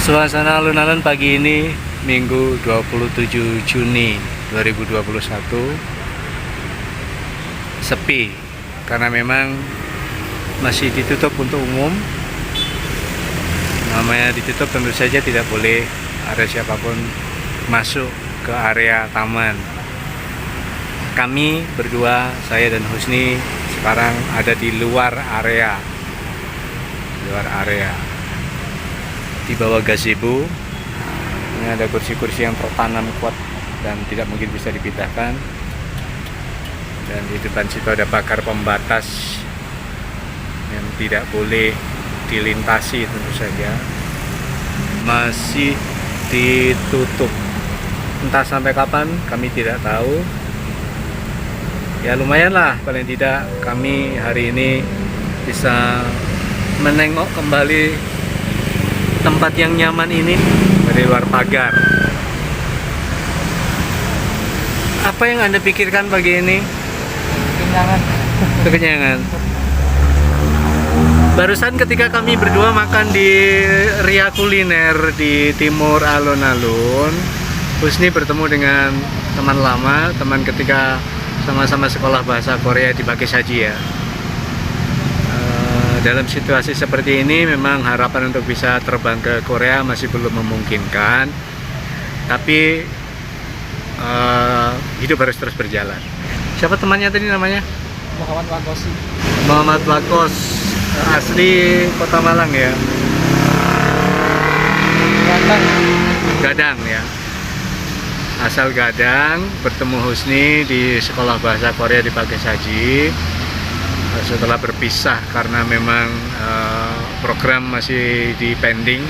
Suasana alun-alun pagi ini Minggu 27 Juni 2021 sepi karena memang masih ditutup untuk umum. Namanya ditutup tentu saja tidak boleh ada siapapun masuk ke area taman. Kami berdua, saya dan Husni sekarang ada di luar area. Di bawah gazebo ini ada kursi-kursi yang tertanam kuat dan tidak mungkin bisa dipindahkan, dan di depan situ ada pagar pembatas yang tidak boleh dilintasi, tentu saja masih ditutup, entah sampai kapan kami tidak tahu. Ya lumayan lah, paling tidak kami hari ini bisa menengok kembali tempat yang nyaman ini dari luar pagar. Apa yang Anda pikirkan pagi ini? Kenyangan. Kekenyangan. Barusan ketika kami berdua makan di Ria Kuliner di timur alun-alun, Husni bertemu dengan teman lama, teman ketika sama-sama sekolah bahasa Korea di Bageshaji ya. Dalam situasi seperti ini memang harapan untuk bisa terbang ke Korea masih belum memungkinkan, tapi hidup harus terus berjalan. Siapa temannya tadi namanya? Muhammad Wagosi. Muhammad Wakos, asli Kota Malang ya. Gadang ya. Asal Gadang, bertemu Husni di sekolah bahasa Korea di Bageshaji. Setelah berpisah karena memang program masih di pending,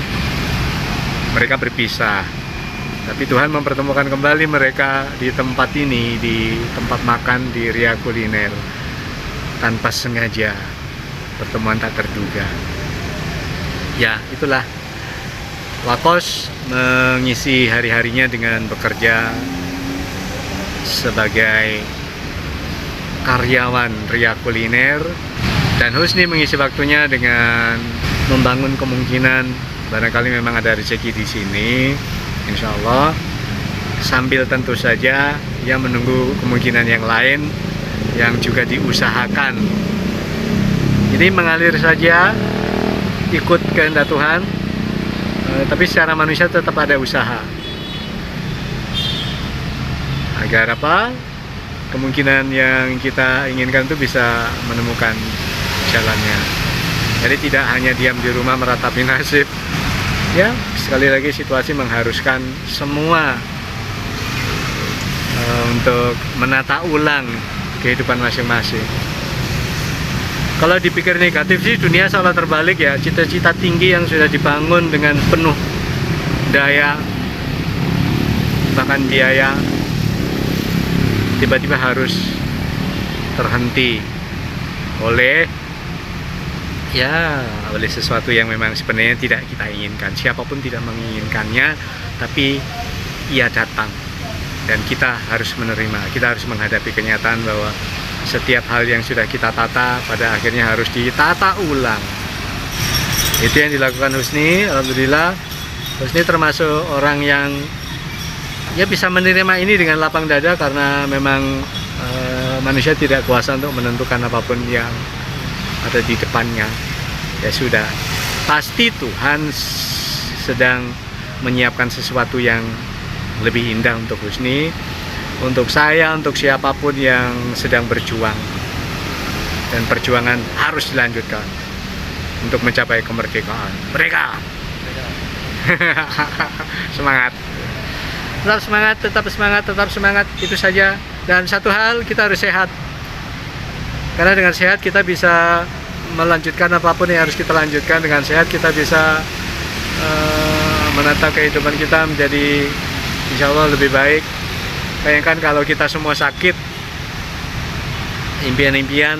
mereka berpisah. Tapi Tuhan mempertemukan kembali mereka di tempat ini, di tempat makan di Ria Kuliner, tanpa sengaja, pertemuan tak terduga. Ya, itulah. Wakos mengisi hari-harinya dengan bekerja sebagai karyawan Ria Kuliner, dan Husni mengisi waktunya dengan membangun kemungkinan barangkali memang ada rezeki di sini, insya Allah, sambil tentu saja ia menunggu kemungkinan yang lain yang juga diusahakan. Jadi mengalir saja, ikut kehendak Tuhan, tapi secara manusia tetap ada usaha agar apa? Kemungkinan yang kita inginkan itu bisa menemukan jalannya. Jadi tidak hanya diam di rumah meratapi nasib. Ya, sekali lagi situasi mengharuskan semua untuk menata ulang kehidupan masing-masing. Kalau dipikir negatif sih dunia seolah terbalik ya. Cita-cita tinggi yang sudah dibangun dengan penuh daya bahkan biaya tiba-tiba harus terhenti oleh sesuatu yang memang sebenarnya tidak kita inginkan. Siapapun tidak menginginkannya, tapi ia datang dan kita harus menerima. Kita harus menghadapi kenyataan bahwa setiap hal yang sudah kita tata pada akhirnya harus ditata ulang. Itu yang dilakukan Husni. Alhamdulillah Husni termasuk orang yang bisa menerima ini dengan lapang dada, karena memang manusia tidak kuasa untuk menentukan apapun yang ada di depannya. Ya sudah, pasti Tuhan sedang menyiapkan sesuatu yang lebih indah untuk Husni, untuk saya, untuk siapapun yang sedang berjuang. Dan perjuangan harus dilanjutkan untuk mencapai kemerdekaan mereka. Semangat. Tetap semangat, itu saja. Dan satu hal, kita harus sehat, karena dengan sehat kita bisa melanjutkan apapun yang harus kita lanjutkan. Dengan sehat kita bisa menata kehidupan kita menjadi insya Allah lebih baik. Bayangkan kalau kita semua sakit, impian-impian,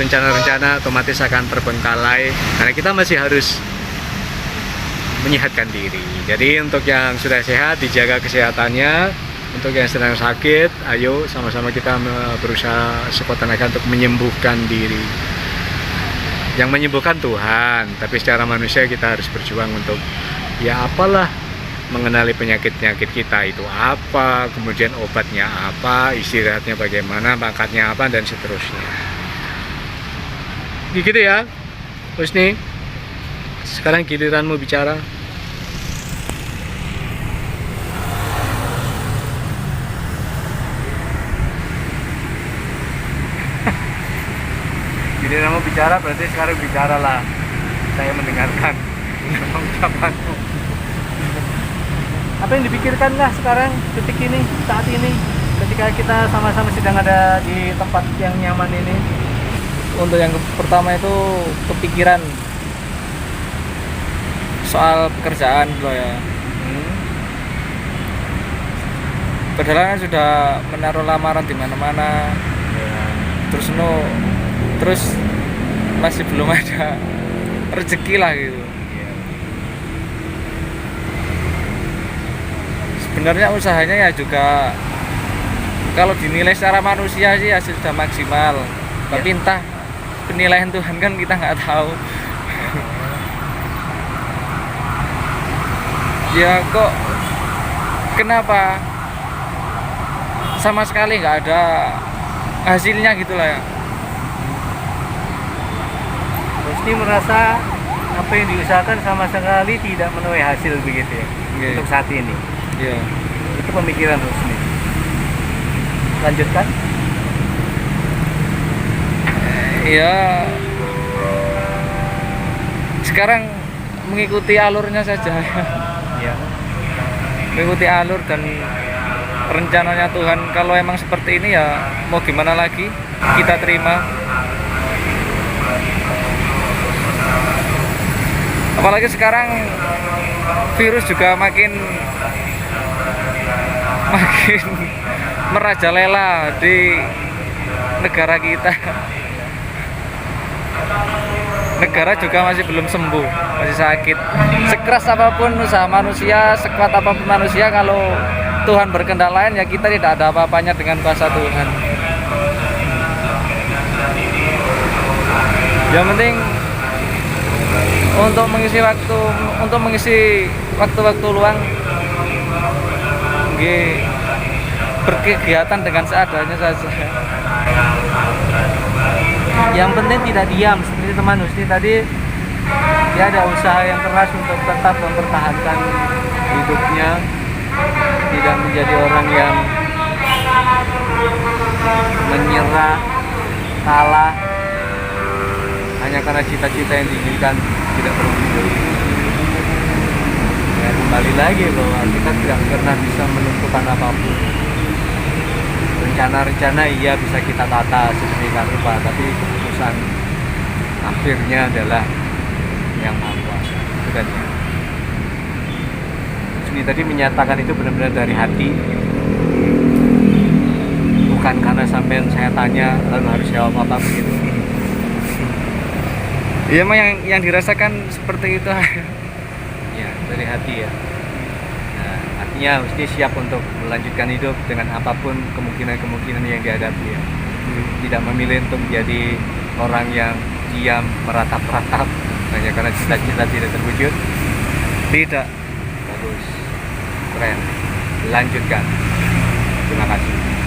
rencana-rencana otomatis akan terbengkalai, karena kita masih harus menyehatkan diri. Jadi untuk yang sudah sehat, dijaga kesehatannya. Untuk yang sedang sakit, ayo sama-sama kita berusaha sekuat tenaga untuk menyembuhkan diri. Yang menyembuhkan Tuhan, tapi secara manusia kita harus berjuang untuk ya apalah, mengenali penyakit-penyakit kita itu apa, kemudian obatnya apa, istirahatnya bagaimana, pangkatnya apa, dan seterusnya. Gitu ya, Husni. Sekarang giliranmu bicara. Giliranmu bicara, berarti sekarang bicara lah. Saya mendengarkan ucapanmu. Apa yang dipikirkan lah sekarang, detik ini, saat ini, ketika kita sama-sama sedang ada di tempat yang nyaman ini? Untuk yang pertama itu kepikiran soal pekerjaan loh ya. Padahal kan sudah menaruh lamaran di mana-mana. Terus masih belum ada rezeki lah gitu. Sebenarnya usahanya ya juga kalau dinilai secara manusia sih ya sudah maksimal. Tapi entah penilaian Tuhan kan kita nggak tahu. Ya kok kenapa sama sekali nggak ada hasilnya gitu lah ya. Husni merasa apa yang diusahakan sama sekali tidak menuai hasil begitu ya, untuk saat ini. Iya. Itu pemikiran Husni. Lanjutkan. Ya sekarang mengikuti alurnya saja Ya. mengikuti alur dan rencananya Tuhan. Kalau emang seperti ini ya mau gimana lagi, kita terima. Apalagi sekarang virus juga makin merajalela di negara kita. Negara juga masih belum sembuh, masih sakit. Sekeras apapun usaha manusia, sekuat apapun manusia, kalau Tuhan berkehendak lain ya kita tidak ada apa-apanya dengan kuasa Tuhan. Yang penting untuk mengisi waktu-waktu luang, berkegiatan dengan seadanya saja. Yang penting tidak diam, seperti teman Husni tadi, dia ada usaha yang keras untuk tetap mempertahankan hidupnya, tidak menjadi orang yang menyerah, kalah hanya karena cita-cita yang diinginkan tidak terwujud. Ya, kembali lagi bahwa kita tidak pernah bisa menentukan apapun. Rencana-rencana iya bisa kita tata sedemikian rupa, tapi keputusan akhirnya adalah yang Maha Kuasa. Itu kan ya. Ini tadi menyatakan itu benar-benar dari hati, bukan karena sampai saya tanya lalu harus jawab apa begitu. Iya, emang yang dirasakan seperti itu. Ya, dari hati ya. Nah, artinya Husni siap untuk melanjutkan hidup dengan apapun kemungkinan-kemungkinan yang dihadapi ya. Tidak memilih untuk menjadi orang yang diam, meratap-ratap hanya karena cita-cita tidak terwujud. Tidak. Bagus, keren. Lanjutkan. Terima kasih.